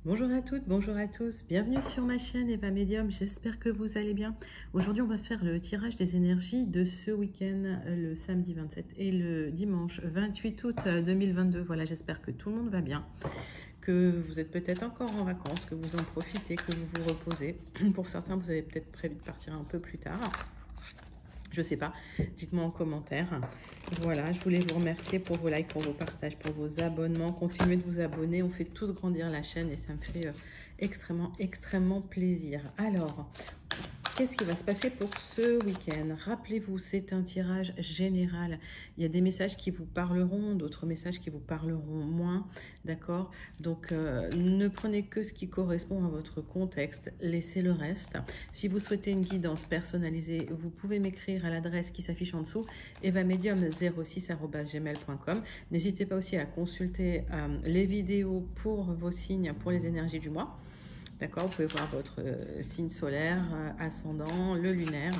Bonjour à toutes, bonjour à tous, bienvenue sur ma chaîne Eva Medium, j'espère que vous allez bien. Aujourd'hui on va faire le tirage des énergies de ce week-end, le samedi 27 et le dimanche 28 août 2022. Voilà, j'espère que tout le monde va bien, que vous êtes peut-être encore en vacances, que vous en profitez, que vous vous reposez. Pour certains, vous avez peut-être prévu de partir un peu plus tard. Je sais pas, dites-moi en commentaire. Voilà, je voulais vous remercier pour vos likes, pour vos partages, pour vos abonnements. Continuez de vous abonner, on fait tous grandir la chaîne et ça me fait extrêmement plaisir. Alors, qu'est-ce qui va se passer pour ce week-end? Rappelez-vous, c'est un tirage général. Il y a des messages qui vous parleront, d'autres messages qui vous parleront moins, d'accord? Donc, ne prenez que ce qui correspond à votre contexte, laissez le reste. Si vous souhaitez une guidance personnalisée, vous pouvez m'écrire à l'adresse qui s'affiche en dessous, evamedium06@gmail.com. N'hésitez pas aussi à consulter les vidéos pour vos signes, pour les énergies du mois. D'accord, vous pouvez voir votre signe solaire, ascendant, le lunaire.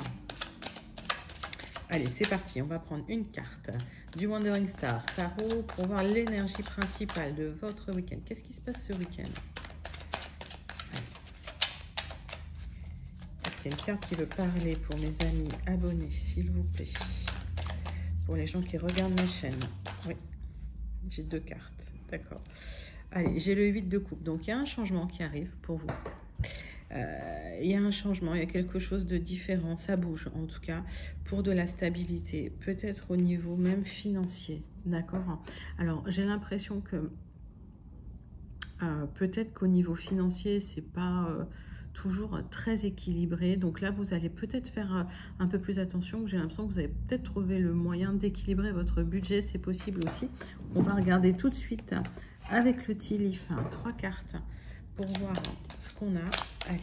Allez, c'est parti, on va prendre une carte du Wandering Star Tarot pour voir l'énergie principale de votre week-end. Qu'est-ce qui se passe ce week-end? Est-ce qu'il y a une carte qui veut parler pour mes amis abonnés, s'il vous plaît? Pour les gens qui regardent ma chaîne. Oui, j'ai deux cartes, d'accord. Allez, j'ai le 8 de coupe, donc il y a un changement qui arrive pour vous. Il y a un changement, il y a quelque chose de différent, ça bouge en tout cas, pour de la stabilité, peut-être au niveau même financier, d'accord? Alors, j'ai l'impression que peut-être qu'au niveau financier, c'est pas toujours très équilibré, donc là, vous allez peut-être faire un peu plus attention, j'ai l'impression que vous allez peut-être trouver le moyen d'équilibrer votre budget, c'est possible aussi. On va regarder tout de suite avec le tea leaf, 3 cartes, pour voir ce qu'on a. Allez,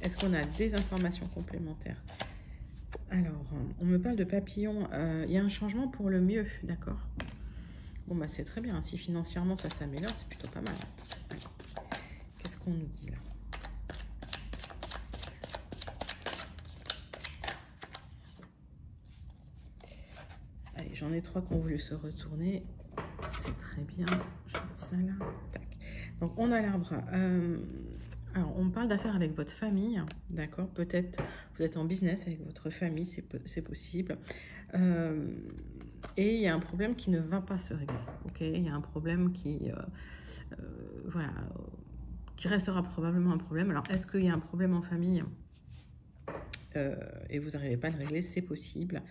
est-ce qu'on a des informations complémentaires? Alors, on me parle de papillon. Il y a un changement pour le mieux, d'accord? Bon, bah c'est très bien. Si financièrement ça s'améliore, c'est plutôt pas mal. Qu'est-ce qu'on nous dit là? Allez, j'en ai 3 qui ont voulu se retourner. C'est très bien. Je vais mettre ça là. Tac. Donc, on a l'arbre. Alors, on parle d'affaires avec votre famille, d'accord? Peut-être vous êtes en business avec votre famille, c'est possible. Et il y a un problème qui ne va pas se régler, ok? Il y a un problème qui, voilà, qui restera probablement un problème. Alors, est-ce qu'il y a un problème en famille et vous n'arrivez pas à le régler? C'est possible.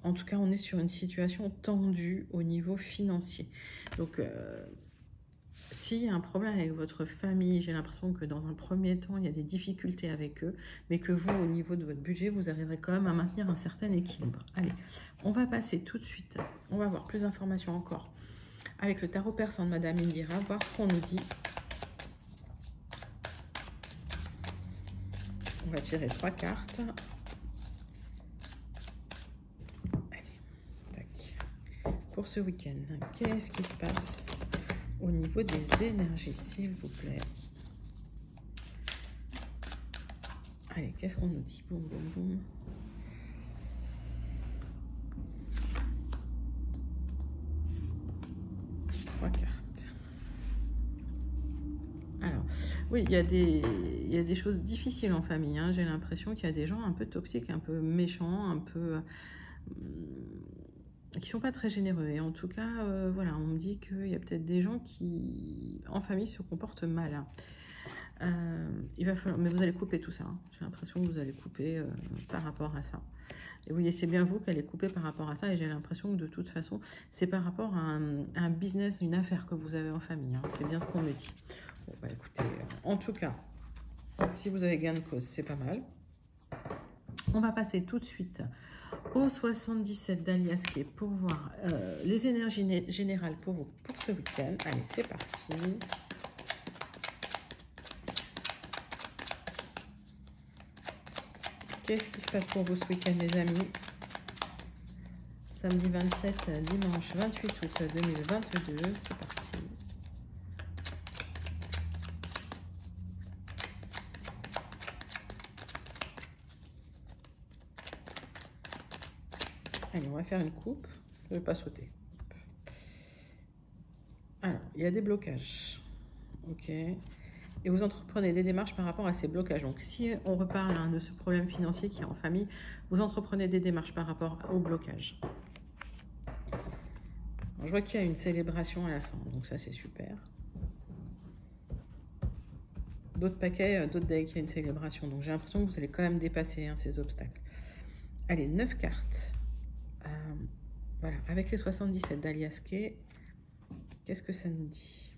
En tout cas, on est sur une situation tendue au niveau financier. Donc, s'il y a un problème avec votre famille, j'ai l'impression que dans un premier temps, il y a des difficultés avec eux, mais que vous, au niveau de votre budget, vous arriverez quand même à maintenir un certain équilibre. Allez, on va passer tout de suite. On va avoir plus d'informations encore avec le tarot persan de Madame Indira, voir ce qu'on nous dit. On va tirer 3 cartes. Allez, tac. Pour ce week-end, qu'est-ce qui se passe au niveau des énergies, s'il vous plaît? Allez, qu'est-ce qu'on nous dit? Boum, boum, boum. Trois cartes. Alors, oui, il y a des choses difficiles en famille. Hein. J'ai l'impression qu'il y a des gens un peu toxiques, un peu méchants, un peu... qui sont pas très généreux. Et en tout cas, voilà, on me dit qu'il y a peut-être des gens qui, en famille, se comportent mal. Hein. Il va falloir, mais vous allez couper tout ça. Hein. J'ai l'impression que vous allez couper par rapport à ça. Et oui, c'est bien vous qui allez couper par rapport à ça. Et j'ai l'impression que de toute façon, c'est par rapport à un business, une affaire que vous avez en famille. Hein. C'est bien ce qu'on me dit. Bon, bah écoutez, en tout cas, si vous avez gain de cause, c'est pas mal. On va passer tout de suite au 77 d'Alias qui est pour voir les énergies générales pour vous pour ce week-end. Allez, c'est parti. Qu'est-ce qui se passe pour vous ce week-end, les amis? Samedi 27, dimanche 28 août 2022, c'est parti. Allez, on va faire une coupe. Je ne vais pas sauter. Alors, il y a des blocages. ok. Et vous entreprenez des démarches par rapport à ces blocages. Donc, si on reparle hein, de ce problème financier qui est en famille, vous entreprenez des démarches par rapport au blocage. Alors, je vois qu'il y a une célébration à la fin, donc ça, c'est super. D'autres paquets, d'autres decks, il y a une célébration. Donc, j'ai l'impression que vous allez quand même dépasser hein, ces obstacles. Allez, 9 cartes. Voilà, avec les 77 d'Alias Kay, qu'est-ce que ça nous dit?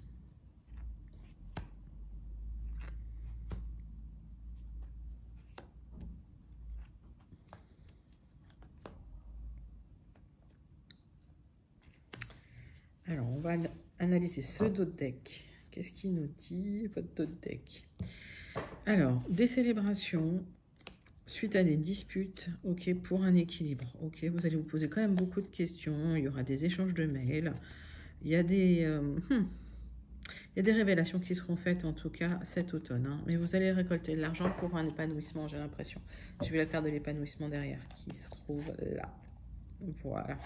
Alors, on va analyser ce dos de deck. Qu'est-ce qu'il nous dit, votre dos de deck? Alors, des célébrations suite à des disputes, ok, pour un équilibre. Ok, vous allez vous poser quand même beaucoup de questions. Il y aura des échanges de mails. Il y a des révélations qui seront faites, en tout cas, cet automne. Hein. Mais vous allez récolter de l'argent pour un épanouissement, j'ai l'impression. J'ai vu la carte de l'épanouissement derrière qui se trouve là. Voilà.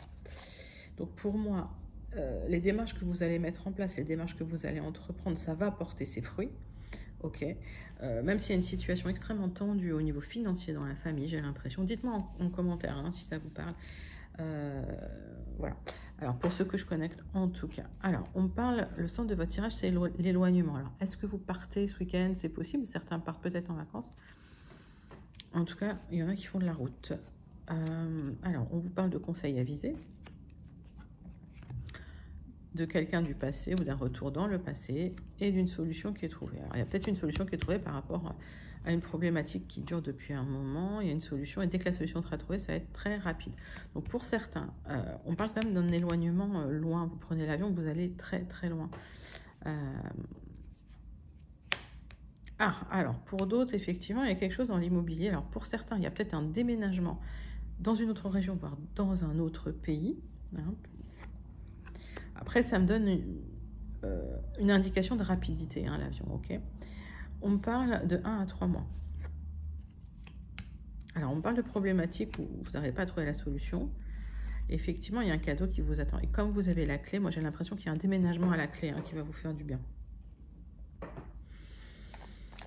Donc, pour moi, les démarches que vous allez mettre en place, les démarches que vous allez entreprendre, ça va porter ses fruits. Ok. Même s'il y a une situation extrêmement tendue au niveau financier dans la famille, j'ai l'impression. Dites-moi en commentaire hein, si ça vous parle. Voilà. Alors, pour ceux que je connecte, en tout cas. Alors, on parle, le centre de votre tirage, c'est l'éloignement. Alors, est-ce que vous partez ce week-end? C'est possible. Certains partent peut-être en vacances. En tout cas, il y en a qui font de la route. Alors, on vous parle de conseils avisés, de quelqu'un du passé ou d'un retour dans le passé et d'une solution qui est trouvée. Alors, il y a peut-être une solution qui est trouvée par rapport à une problématique qui dure depuis un moment. Il y a une solution et dès que la solution sera trouvée, ça va être très rapide. Donc, pour certains, on parle quand même d'un éloignement loin. Vous prenez l'avion, vous allez très, très loin. Alors, pour d'autres, effectivement, il y a quelque chose dans l'immobilier. Alors, pour certains, il y a peut-être un déménagement dans une autre région, voire dans un autre pays. Hein. Après, ça me donne une indication de rapidité, hein, l'avion, ok? On parle de 1 à 3 mois. Alors, on parle de problématiques où vous n'arrivez pas à trouver la solution. Effectivement, il y a un cadeau qui vous attend. Et comme vous avez la clé, moi, j'ai l'impression qu'il y a un déménagement à la clé hein, qui va vous faire du bien.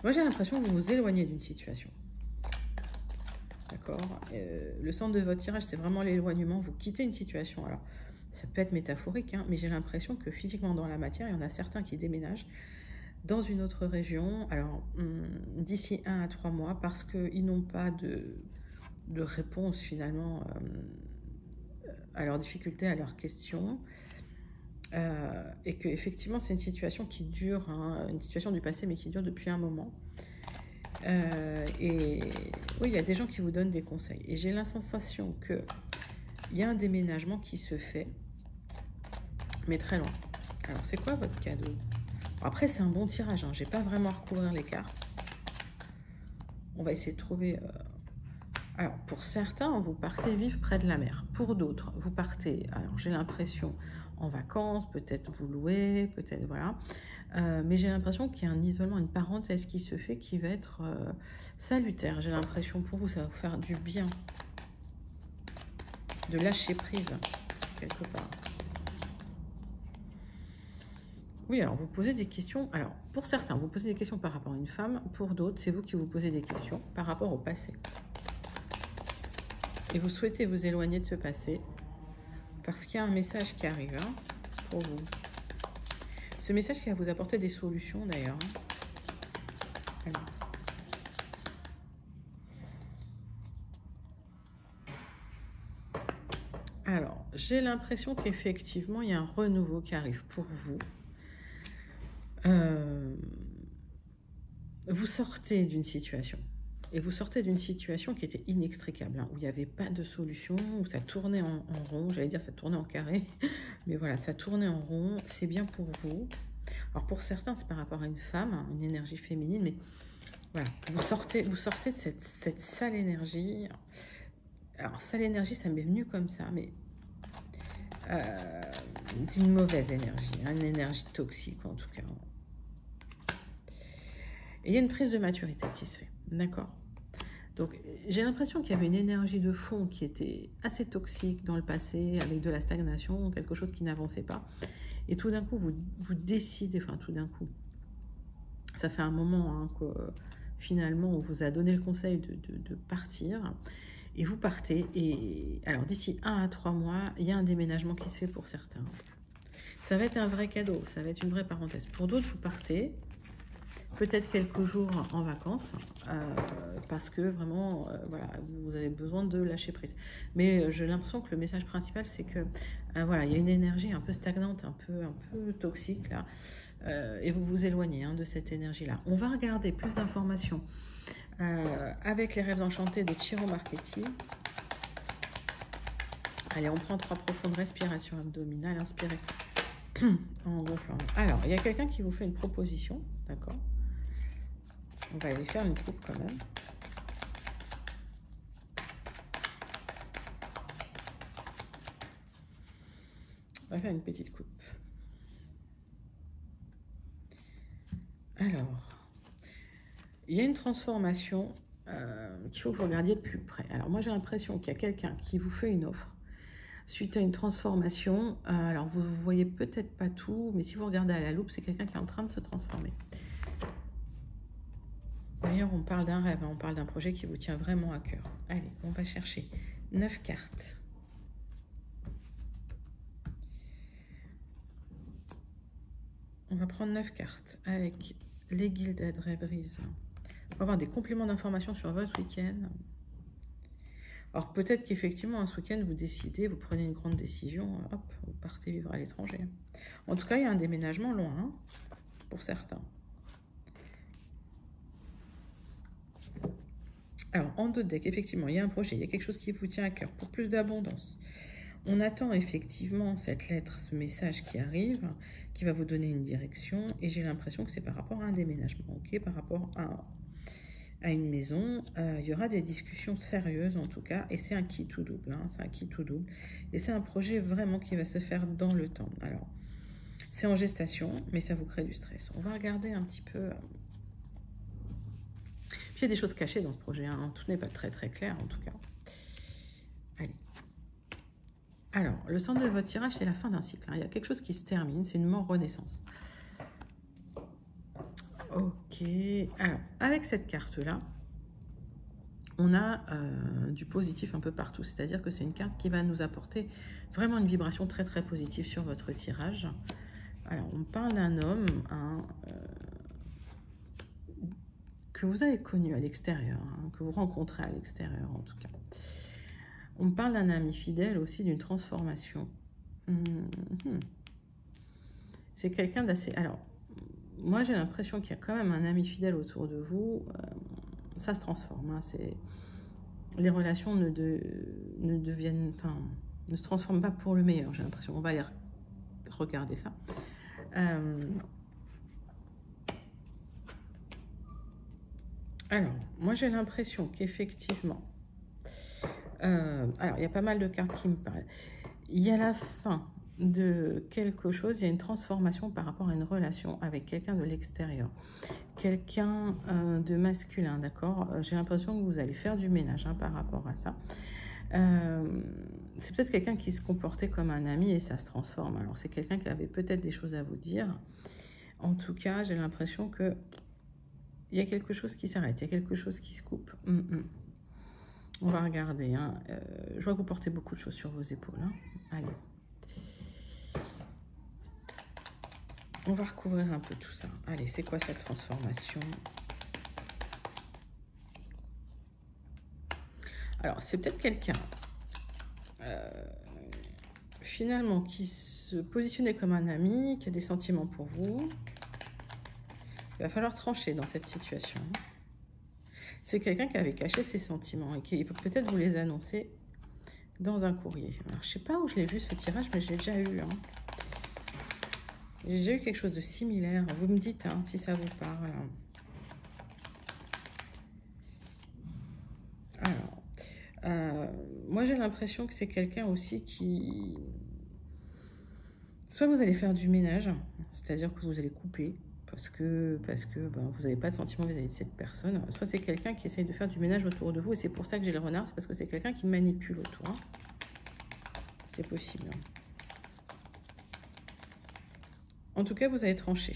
Moi, j'ai l'impression que vous vous éloignez d'une situation. D'accord? Le centre de votre tirage, c'est vraiment l'éloignement. Vous quittez une situation. Alors, ça peut être métaphorique, hein, mais j'ai l'impression que physiquement dans la matière, il y en a certains qui déménagent dans une autre région, alors d'ici 1 à 3 mois, parce qu'ils n'ont pas de réponse finalement à leurs difficultés, à leurs questions, et que effectivement c'est une situation qui dure, hein, une situation du passé, mais qui dure depuis un moment. Et oui, il y a des gens qui vous donnent des conseils, et j'ai la sensation qu'il y a un déménagement qui se fait, mais très loin. Alors, c'est quoi votre cadeau? Après, c'est un bon tirage. Hein. Je n'ai pas vraiment à recouvrir les cartes. On va essayer de trouver... Alors, pour certains, vous partez vivre près de la mer. Pour d'autres, vous partez, alors j'ai l'impression, en vacances, peut-être vous louez, peut-être, voilà. Mais j'ai l'impression qu'il y a un isolement, une parenthèse qui se fait qui va être salutaire. J'ai l'impression, pour vous, ça va vous faire du bien. De lâcher prise, quelque part. Oui, alors vous posez des questions. Alors, pour certains, vous posez des questions par rapport à une femme. Pour d'autres, c'est vous qui vous posez des questions par rapport au passé. Et vous souhaitez vous éloigner de ce passé parce qu'il y a un message qui arrive hein, pour vous. Ce message qui va vous apporter des solutions d'ailleurs. Alors, j'ai l'impression qu'effectivement, il y a un renouveau qui arrive pour vous. Vous sortez d'une situation. Et vous sortez d'une situation qui était inextricable, hein, où il n'y avait pas de solution, où ça tournait en rond. J'allais dire ça tournait en carré. Mais voilà, ça tournait en rond. C'est bien pour vous. Alors pour certains, c'est par rapport à une femme, hein, une énergie féminine. Mais voilà, vous sortez de cette sale énergie. Alors, sale énergie, ça m'est venu comme ça, mais... d'une mauvaise énergie, hein, une énergie toxique en tout cas. Et il y a une prise de maturité qui se fait, d'accord? Donc j'ai l'impression qu'il y avait une énergie de fond qui était assez toxique dans le passé, avec de la stagnation, quelque chose qui n'avançait pas. Et tout d'un coup, vous décidez, enfin tout d'un coup, ça fait un moment hein, que finalement on vous a donné le conseil de partir. Et vous partez. Et alors d'ici 1 à 3 mois, il y a un déménagement qui se fait pour certains. Ça va être un vrai cadeau, ça va être une vraie parenthèse. Pour d'autres, vous partez. Peut-être quelques jours en vacances, parce que vraiment, voilà, vous avez besoin de lâcher prise. Mais j'ai l'impression que le message principal, c'est que voilà, il y a une énergie un peu stagnante, un peu toxique là, et vous vous éloignez hein, de cette énergie-là. On va regarder plus d'informations avec les rêves enchantés de Chiro Marchetti. Allez, on prend 3 profondes respirations abdominales, inspirez en gonflant. Alors, il y a quelqu'un qui vous fait une proposition, d'accord? On va aller faire une coupe quand même. On va faire une petite coupe. Alors, il y a une transformation qu'il faut que vous regardiez de plus près. Alors moi j'ai l'impression qu'il y a quelqu'un qui vous fait une offre suite à une transformation. Alors vous ne voyez peut-être pas tout, mais si vous regardez à la loupe, c'est quelqu'un qui est en train de se transformer. D'ailleurs, on parle d'un rêve, hein, on parle d'un projet qui vous tient vraiment à cœur. Allez, on va chercher 9 cartes. On va prendre 9 cartes avec les Gilded Rêveries. On va avoir des compléments d'informations sur votre week-end. Alors peut-être qu'effectivement, ce week-end, vous décidez, vous prenez une grande décision, hop, vous partez vivre à l'étranger. En tout cas, il y a un déménagement loin, hein, pour certains. Alors, en deux decks, effectivement, il y a un projet, il y a quelque chose qui vous tient à cœur pour plus d'abondance. On attend effectivement cette lettre, ce message qui arrive, qui va vous donner une direction, et j'ai l'impression que c'est par rapport à un déménagement, ok, par rapport à une maison. Il y aura des discussions sérieuses en tout cas, et c'est un qui tout double, hein, c'est un qui tout double, et c'est un projet vraiment qui va se faire dans le temps. Alors, c'est en gestation, mais ça vous crée du stress. On va regarder un petit peu... Puis il y a des choses cachées dans ce projet, hein. Tout n'est pas très très clair en tout cas. Allez. Alors, le centre de votre tirage, c'est la fin d'un cycle, hein. Il y a quelque chose qui se termine, c'est une mort-renaissance. Ok, alors, avec cette carte-là, on a du positif un peu partout. C'est-à-dire que c'est une carte qui va nous apporter vraiment une vibration très très positive sur votre tirage. Alors, on parle d'un homme hein, que vous avez connu à l'extérieur, hein, que vous rencontrez à l'extérieur en tout cas. On parle d'un ami fidèle aussi, d'une transformation. C'est quelqu'un d'assez... Alors, moi j'ai l'impression qu'il y a quand même un ami fidèle autour de vous. Ça se transforme. Hein, les relations ne se transforment pas pour le meilleur, j'ai l'impression. On va aller regarder ça. Alors, moi j'ai l'impression qu'effectivement... alors, il y a pas mal de cartes qui me parlent. Il y a la fin de quelque chose, il y a une transformation par rapport à une relation avec quelqu'un de l'extérieur. Quelqu'un de masculin, d'accord? J'ai l'impression que vous allez faire du ménage hein, par rapport à ça. C'est peut-être quelqu'un qui se comportait comme un ami et ça se transforme. Alors, c'est quelqu'un qui avait peut-être des choses à vous dire. En tout cas, j'ai l'impression que il y a quelque chose qui s'arrête, il y a quelque chose qui se coupe. On va regarder. Hein. Je vois que vous portez beaucoup de choses sur vos épaules. Hein. Allez. On va recouvrir un peu tout ça. Allez, c'est quoi cette transformation? Alors, c'est peut-être quelqu'un, finalement, qui se positionnait comme un ami, qui a des sentiments pour vous. Il va falloir trancher dans cette situation. C'est quelqu'un qui avait caché ses sentiments et qui peut peut-être vous les annoncer dans un courrier. Alors, je ne sais pas où je l'ai vu ce tirage, mais je l'ai déjà eu. Hein. J'ai déjà eu quelque chose de similaire. Vous me dites hein, si ça vous parle. Alors, moi j'ai l'impression que c'est quelqu'un aussi qui... Soit vous allez faire du ménage, c'est-à-dire que vous allez couper, parce que ben, vous n'avez pas de sentiment vis-à-vis de cette personne. Soit c'est quelqu'un qui essaye de faire du ménage autour de vous, et c'est pour ça que j'ai le renard, c'est parce que c'est quelqu'un qui manipule autour. Hein. C'est possible. En tout cas, vous allez trancher.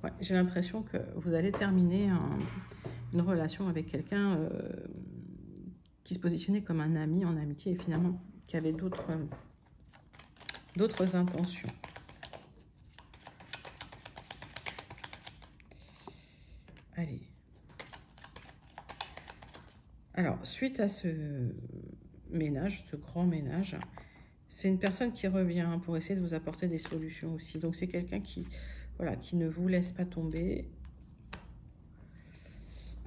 Ouais, j'ai l'impression que vous allez terminer une relation avec quelqu'un qui se positionnait comme un ami en amitié et finalement qui avait d'autres intentions. Allez. Alors, suite à ce ménage, ce grand ménage, c'est une personne qui revient pour essayer de vous apporter des solutions aussi. Donc, c'est quelqu'un qui, voilà, qui ne vous laisse pas tomber.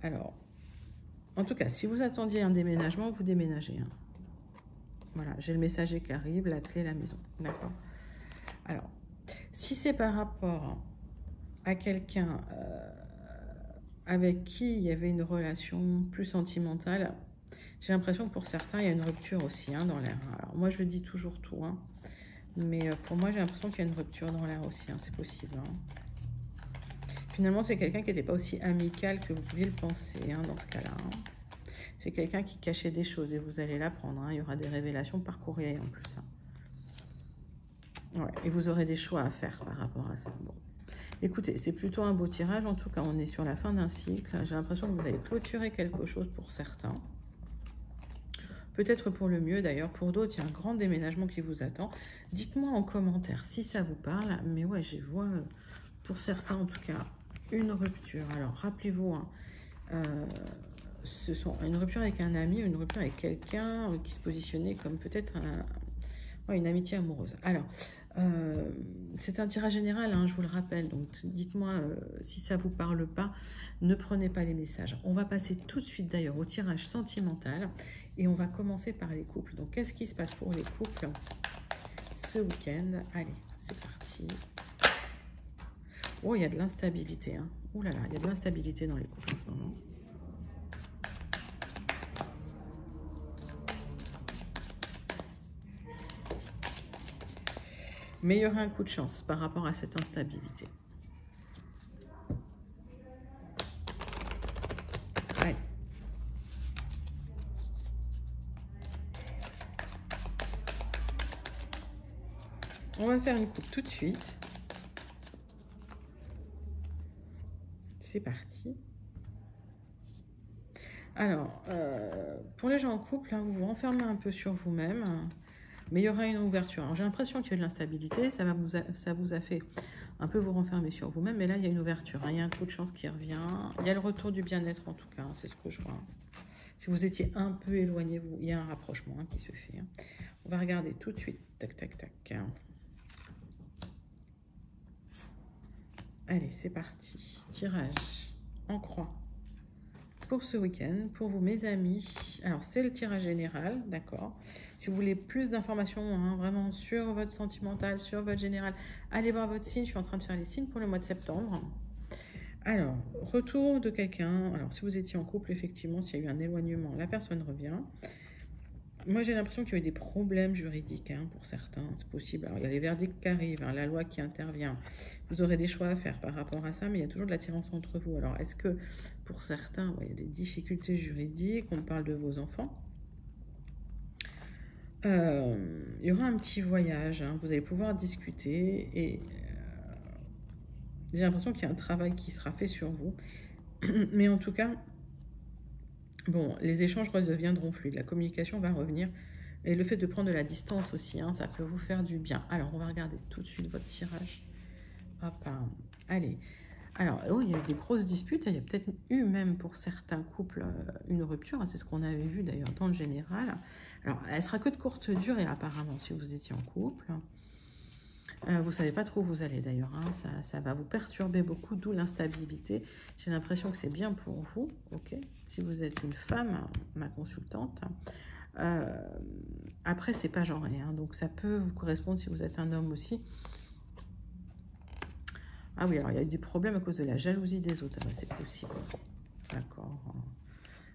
Alors, en tout cas, si vous attendiez un déménagement, vous déménagez. Hein. Voilà, j'ai le messager qui arrive, la clé, la maison. D'accord. Alors, si c'est par rapport à quelqu'un avec qui il y avait une relation plus sentimentale, j'ai l'impression que pour certains, il y a une rupture aussi hein, dans l'air. Alors, moi, je dis toujours tout. Hein, mais pour moi, j'ai l'impression qu'il y a une rupture dans l'air aussi. Hein, c'est possible. Hein. Finalement, c'est quelqu'un qui n'était pas aussi amical que vous pouviez le penser hein, dans ce cas-là. Hein. C'est quelqu'un qui cachait des choses et vous allez l'apprendre. Hein. Il y aura des révélations par courrier en plus. Hein. Ouais, et vous aurez des choix à faire par rapport à ça. Bon. Écoutez, c'est plutôt un beau tirage. En tout cas, on est sur la fin d'un cycle. J'ai l'impression que vous allez clôturer quelque chose pour certains. Peut-être pour le mieux d'ailleurs. Pour d'autres, il y a un grand déménagement qui vous attend. Dites-moi en commentaire si ça vous parle. Mais ouais, je vois pour certains en tout cas une rupture. Alors, rappelez-vous, hein, ce sont une rupture avec un ami, une rupture avec quelqu'un qui se positionnait comme peut-être une amitié amoureuse. Alors, c'est un tirage général, hein, je vous le rappelle, donc dites-moi si ça ne vous parle pas, ne prenez pas les messages. On va passer tout de suite d'ailleurs au tirage sentimental et on va commencer par les couples. Donc, qu'est-ce qui se passe pour les couples ce week-end? Allez, c'est parti. Oh, il y a de l'instabilité. Hein. Ouh là là, il y a de l'instabilité dans les couples en ce moment. Mais il y aura un coup de chance par rapport à cette instabilité. Allez. On va faire une coupe tout de suite. C'est parti. Alors, pour les gens en couple, hein, vous vous renfermez un peu sur vous-même. Mais il y aura une ouverture. Alors, j'ai l'impression qu'il y a de l'instabilité. Ça vous a fait un peu vous renfermer sur vous-même. Mais là, il y a une ouverture. Hein. Il y a un coup de chance qui revient. Il y a le retour du bien-être, en tout cas. Hein, c'est ce que je vois. Si vous étiez un peu éloigné, il y a un rapprochement hein, qui se fait. Hein. On va regarder tout de suite. Tac, tac, tac. Allez, c'est parti. Tirage en croix. Pour ce week-end, pour vous mes amis, alors c'est le tirage général, d'accord. Si vous voulez plus d'informations hein, vraiment sur votre sentimental, sur votre général, allez voir votre signe, je suis en train de faire les signes pour le mois de septembre. Alors, retour de quelqu'un, alors si vous étiez en couple, effectivement, s'il y a eu un éloignement, la personne revient. Moi, j'ai l'impression qu'il y a eu des problèmes juridiques hein, pour certains, c'est possible. Alors, il y a les verdicts qui arrivent, hein, la loi qui intervient. Vous aurez des choix à faire par rapport à ça, mais il y a toujours de l'attirance entre vous. Alors, est-ce que pour certains, il y a des difficultés juridiques, on parle de vos enfants il y aura un petit voyage, hein, vous allez pouvoir discuter et j'ai l'impression qu'il y a un travail qui sera fait sur vous. Mais en tout cas, bon, les échanges redeviendront fluides, la communication va revenir. Et le fait de prendre de la distance aussi, hein, ça peut vous faire du bien. Alors, on va regarder tout de suite votre tirage. Hop, allez. Alors, oh, il y a eu des grosses disputes. Il y a peut-être eu même pour certains couples une rupture. Hein, c'est ce qu'on avait vu d'ailleurs dans le général. Alors, elle sera que de courte durée apparemment si vous étiez en couple. Vous ne savez pas trop où vous allez d'ailleurs. Hein, ça va vous perturber beaucoup, d'où l'instabilité. J'ai l'impression que c'est bien pour vous. Ok. Si vous êtes une femme, ma consultante. Après, c'est pas genré. Hein, donc, ça peut vous correspondre si vous êtes un homme aussi. Ah oui, alors il y a eu des problèmes à cause de la jalousie des autres. Ah, c'est possible. D'accord.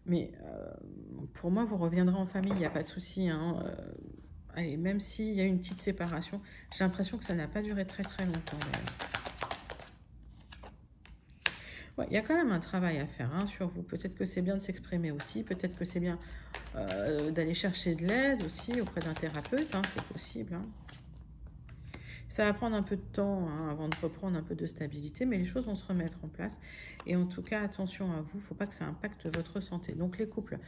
Mais pour moi, vous reviendrez en famille, il n'y a pas de souci. Hein. Allez, même s'il y a une petite séparation, j'ai l'impression que ça n'a pas duré très très longtemps. Ouais, il y a quand même un travail à faire hein, sur vous. Peut-être que c'est bien de s'exprimer aussi. Peut-être que c'est bien d'aller chercher de l'aide aussi auprès d'un thérapeute. Hein, c'est possible. Hein. Ça va prendre un peu de temps hein, avant de reprendre un peu de stabilité, mais les choses vont se remettre en place. Et en tout cas, attention à vous, il ne faut pas que ça impacte votre santé. Donc les couples,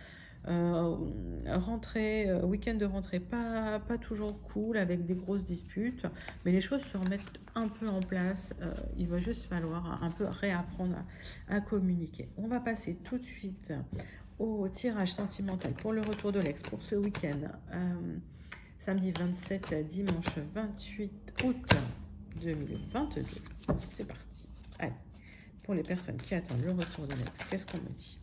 rentrée, week-end de rentrée, pas toujours cool, avec des grosses disputes, mais les choses se remettent un peu en place. Il va juste falloir un peu réapprendre à communiquer. On va passer tout de suite au tirage sentimental pour le retour de l'ex pour ce week-end. Samedi 27, dimanche 28 août 2022. C'est parti. Allez, pour les personnes qui attendent le retour de l'ex, qu'est-ce qu'on me dit?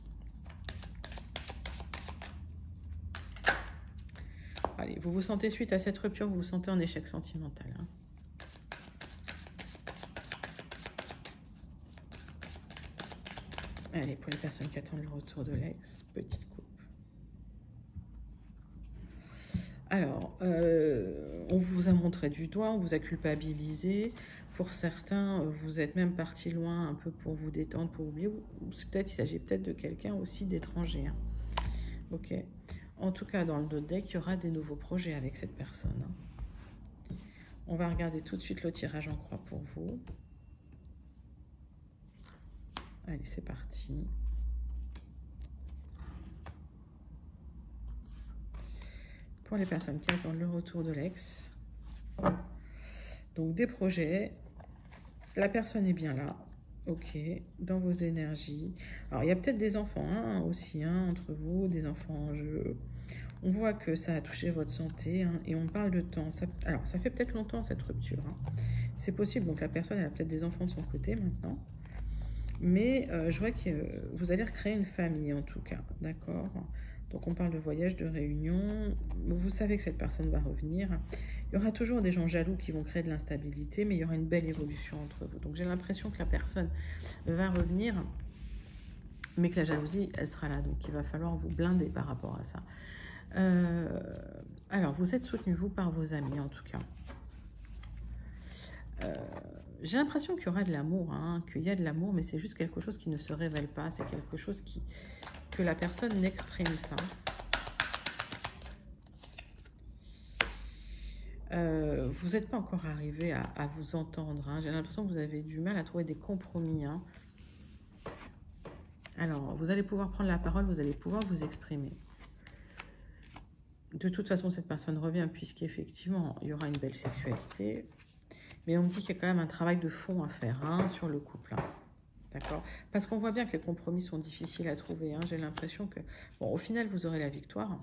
Allez, vous vous sentez suite à cette rupture, vous vous sentez en échec sentimental. Hein. Allez, pour les personnes qui attendent le retour de l'ex, petite coupe. Alors, on vous a montré du doigt, on vous a culpabilisé. Pour certains, vous êtes même parti loin un peu pour vous détendre, pour oublier. Il s'agit peut-être de quelqu'un aussi d'étranger. Hein. Ok. En tout cas, dans le dos deck, il y aura des nouveaux projets avec cette personne. Hein. On va regarder tout de suite le tirage en croix pour vous. Allez, c'est parti. Pour les personnes qui attendent le retour de l'ex. Donc, des projets. La personne est bien là. Ok, dans vos énergies. Alors, il y a peut-être des enfants hein, aussi, hein, entre vous, des enfants en jeu. On voit que ça a touché votre santé hein, et on parle de temps. Alors, ça fait peut-être longtemps cette rupture. Hein. C'est possible, donc la personne, elle a peut-être des enfants de son côté maintenant. Mais je vois que vous allez recréer une famille en tout cas, d'accord? Donc on parle de voyage, de réunion. Vous savez que cette personne va revenir. Il y aura toujours des gens jaloux qui vont créer de l'instabilité, mais il y aura une belle évolution entre vous. Donc j'ai l'impression que la personne va revenir, mais que la jalousie, elle sera là. Donc il va falloir vous blinder par rapport à ça. Alors vous êtes soutenu, vous, par vos amis en tout cas. J'ai l'impression qu'il y aura de l'amour, hein, qu'il y a de l'amour, mais c'est juste quelque chose qui ne se révèle pas. C'est quelque chose que la personne n'exprime pas. Vous n'êtes pas encore arrivé à vous entendre. Hein. J'ai l'impression que vous avez du mal à trouver des compromis. Hein. Alors, vous allez pouvoir prendre la parole, vous allez pouvoir vous exprimer. De toute façon, cette personne revient puisqu'effectivement, il y aura une belle sexualité. Mais on me dit qu'il y a quand même un travail de fond à faire hein, sur le couple. Hein. D'accord? Parce qu'on voit bien que les compromis sont difficiles à trouver. Hein. J'ai l'impression que, bon, au final, vous aurez la victoire.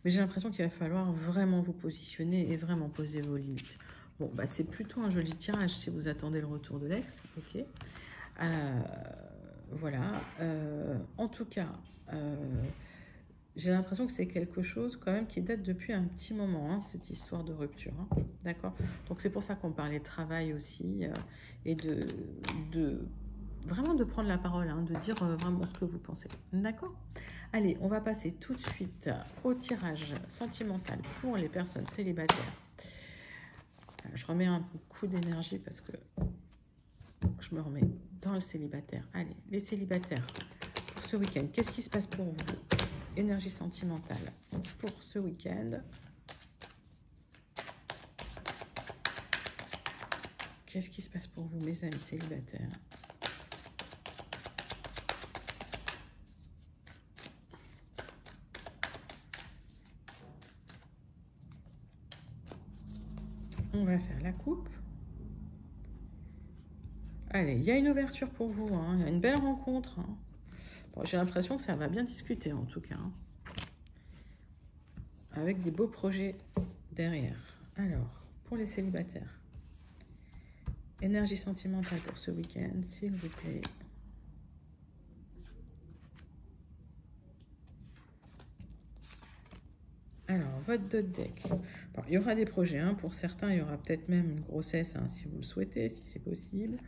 Mais j'ai l'impression qu'il va falloir vraiment vous positionner et vraiment poser vos limites. Bon, bah, c'est plutôt un joli tirage si vous attendez le retour de l'ex. Ok. Voilà. En tout cas... j'ai l'impression que c'est quelque chose quand même qui date depuis un petit moment, hein, cette histoire de rupture. Hein, d'accord? Donc c'est pour ça qu'on parlait de travail aussi et vraiment de prendre la parole, hein, de dire vraiment ce que vous pensez. D'accord? Allez, on va passer tout de suite au tirage sentimental pour les personnes célibataires. Je remets un coup d'énergie parce que je me remets dans le célibataire. Allez, les célibataires, pour ce week-end, qu'est-ce qui se passe pour vous? Énergie sentimentale pour ce week-end. Qu'est-ce qui se passe pour vous, mes amis célibataires? On va faire la coupe. Allez, il y a une ouverture pour vous. Hein. Il y a une belle rencontre. Hein. Bon, j'ai l'impression que ça va bien discuter, en tout cas. Hein. Avec des beaux projets derrière. Alors, pour les célibataires. Énergie sentimentale pour ce week-end, s'il vous plaît. Alors, votre deck. Bon, il y aura des projets. Hein. Pour certains, il y aura peut-être même une grossesse, hein, si vous le souhaitez, si c'est possible.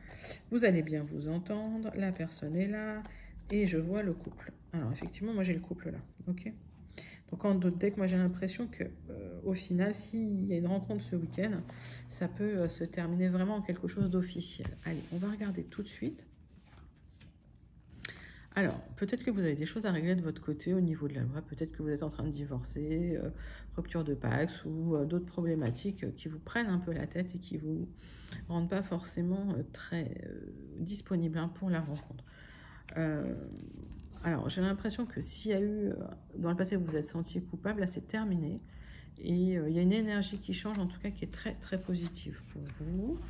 Vous allez bien vous entendre. La personne est là. Et je vois le couple. Alors, effectivement, moi, j'ai le couple là. OK? Donc, en d'autres decks, moi, j'ai l'impression que au final, s'il y a une rencontre ce week-end, ça peut se terminer vraiment en quelque chose d'officiel. Allez, on va regarder tout de suite. Alors, peut-être que vous avez des choses à régler de votre côté au niveau de la loi, peut-être que vous êtes en train de divorcer, rupture de Pax ou d'autres problématiques qui vous prennent un peu la tête et qui vous rendent pas forcément très disponible hein, pour la rencontre. Alors, j'ai l'impression que s'il y a eu, dans le passé, vous vous êtes senti coupable, là c'est terminé. Et il y a une énergie qui change, en tout cas qui est très très positive pour vous.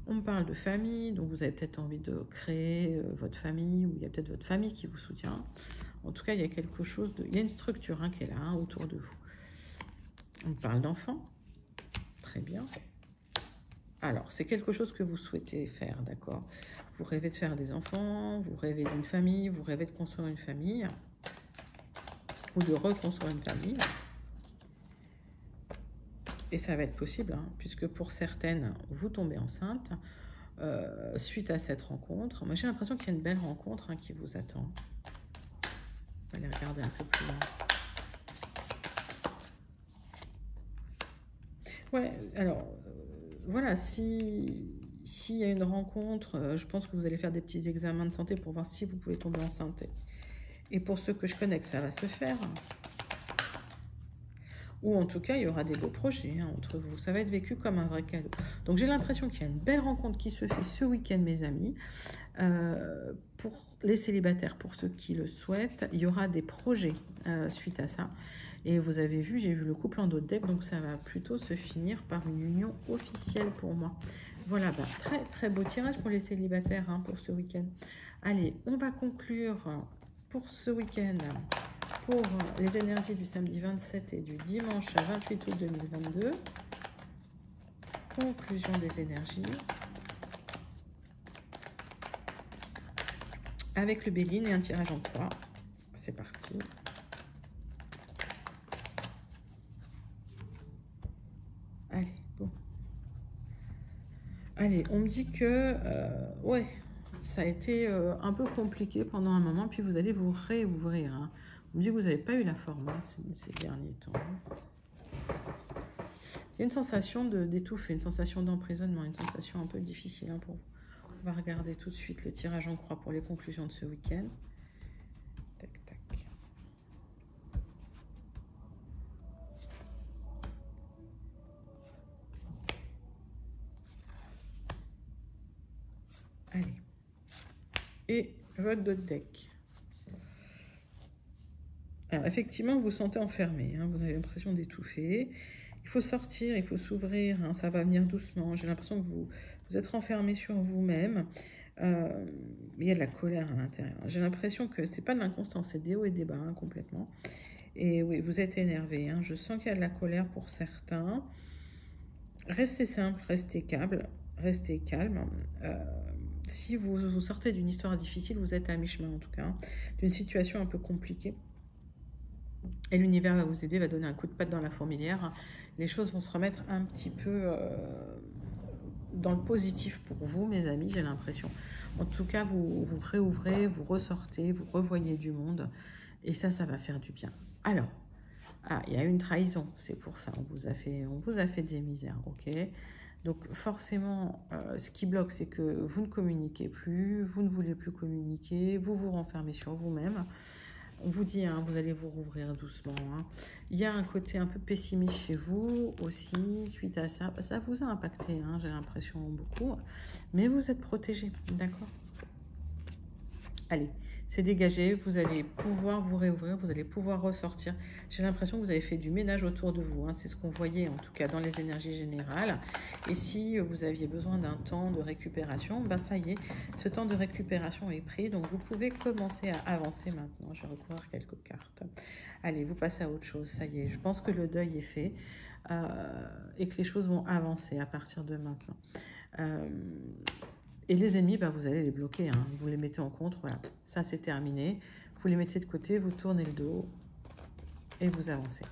On me parle de famille, donc vous avez peut-être envie de créer votre famille, ou il y a peut-être votre famille qui vous soutient. En tout cas, il y a quelque chose de... Il y a une structure hein, qui est là, hein, autour de vous. On me parle d'enfants. Très bien. Alors, c'est quelque chose que vous souhaitez faire, d'accord? Vous rêvez de faire des enfants, vous rêvez d'une famille, vous rêvez de construire une famille, ou de reconstruire une famille. Et ça va être possible, hein, puisque pour certaines, vous tombez enceinte suite à cette rencontre. Moi, j'ai l'impression qu'il y a une belle rencontre hein, qui vous attend. On va aller regarder un peu plus loin. Ouais, alors, voilà, s'il y a une rencontre, je pense que vous allez faire des petits examens de santé pour voir si vous pouvez tomber enceinte. Et pour ceux que je connais, que ça va se faire. Ou en tout cas, il y aura des beaux projets hein, entre vous. Ça va être vécu comme un vrai cadeau. Donc, j'ai l'impression qu'il y a une belle rencontre qui se fait ce week-end, mes amis. Pour les célibataires, pour ceux qui le souhaitent, il y aura des projets suite à ça. Et vous avez vu, j'ai vu le couple en d'autres decks, donc ça va plutôt se finir par une union officielle pour moi. Voilà, bah, très très beau tirage pour les célibataires hein, pour ce week-end. Allez, on va conclure pour ce week-end. Pour les énergies du samedi 27 et du dimanche 28 août 2022. Conclusion des énergies. Avec le Béline et un tirage en 3. C'est parti. Allez, bon. Allez, on me dit que... ouais, ça a été un peu compliqué pendant un moment, puis vous allez vous réouvrir. Hein. On me dit que vous n'avez pas eu la forme hein, ces derniers temps. Il y a une sensation d'étouffer, une sensation d'emprisonnement, une sensation un peu difficile hein, pour vous. On va regarder tout de suite le tirage en croix pour les conclusions de ce week-end. Tac, tac. Allez. Et votre deck. Alors, effectivement, vous vous sentez enfermé, hein, vous avez l'impression d'étouffer. Il faut sortir, il faut s'ouvrir, hein, ça va venir doucement. J'ai l'impression que vous êtes renfermé sur vous-même. Il y a de la colère à l'intérieur. J'ai l'impression que c'est pas de l'inconstance, c'est des hauts et des bas, hein, complètement. Et oui, vous êtes énervé. Hein. Je sens qu'il y a de la colère pour certains. Restez simple, restez calme. Si vous sortez d'une histoire difficile, vous êtes à mi-chemin en tout cas, hein, d'une situation un peu compliquée. Et l'univers va vous aider, va donner un coup de patte dans la fourmilière. Les choses vont se remettre un petit peu dans le positif pour vous, mes amis, j'ai l'impression. En tout cas, vous réouvrez, vous ressortez, vous revoyez du monde. Et ça va faire du bien. Alors, il y a une trahison, c'est pour ça. On vous a fait des misères, ok? Donc forcément, ce qui bloque, c'est que vous ne communiquez plus, vous ne voulez plus communiquer, vous vous renfermez sur vous-même. On vous dit, hein, vous allez vous rouvrir doucement. Hein. Il y a un côté un peu pessimiste chez vous aussi, suite à ça. Ça vous a impacté, hein, j'ai l'impression, beaucoup. Mais vous êtes protégé, d'accord? Allez, c'est dégagé, vous allez pouvoir vous réouvrir, vous allez pouvoir ressortir. J'ai l'impression que vous avez fait du ménage autour de vous, hein. C'est ce qu'on voyait en tout cas dans les énergies générales. Et si vous aviez besoin d'un temps de récupération, ben ça y est, ce temps de récupération est pris. Donc vous pouvez commencer à avancer maintenant. Je vais recouvrir quelques cartes. Allez, vous passez à autre chose, ça y est. Je pense que le deuil est fait et que les choses vont avancer à partir de maintenant. Et les ennemis, bah, vous allez les bloquer. Hein. Vous les mettez en contre. Voilà, ça c'est terminé. Vous les mettez de côté, vous tournez le dos et vous avancez.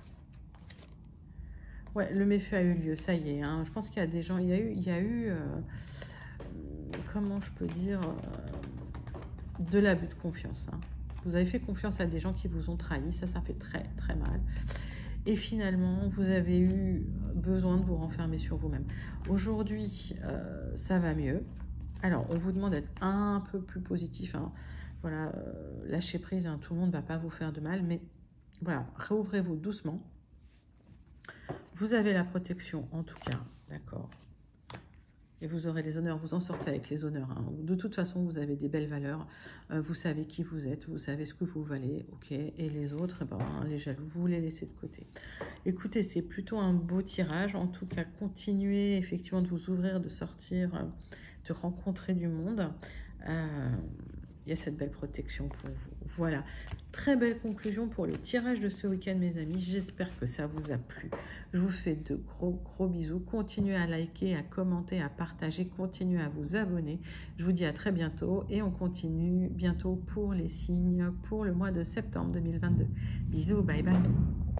Ouais, le méfait a eu lieu, ça y est. Hein. Je pense qu'il y a des gens... Il y a eu comment je peux dire de l'abus de confiance. Hein. Vous avez fait confiance à des gens qui vous ont trahi. Ça fait très, très mal. Et finalement, vous avez eu besoin de vous renfermer sur vous-même. Aujourd'hui, ça va mieux. Alors, on vous demande d'être un peu plus positif. Hein. Voilà, lâchez prise, hein, tout le monde ne va pas vous faire de mal, mais voilà, réouvrez-vous doucement. Vous avez la protection en tout cas, d'accord. Et vous aurez les honneurs, vous en sortez avec les honneurs. Hein. De toute façon, vous avez des belles valeurs. Vous savez qui vous êtes, vous savez ce que vous valez. Ok. Et les autres, ben, les jaloux, vous les laissez de côté. Écoutez, c'est plutôt un beau tirage. En tout cas, continuez effectivement de vous ouvrir, de sortir, de rencontrer du monde. Il y a cette belle protection pour vous. Voilà, très belle conclusion pour le tirage de ce week-end, mes amis. J'espère que ça vous a plu. Je vous fais de gros bisous. Continuez à liker, à commenter, à partager. Continuez à vous abonner. Je vous dis à très bientôt et on continue bientôt pour les signes pour le mois de septembre 2022. Bisous, bye bye.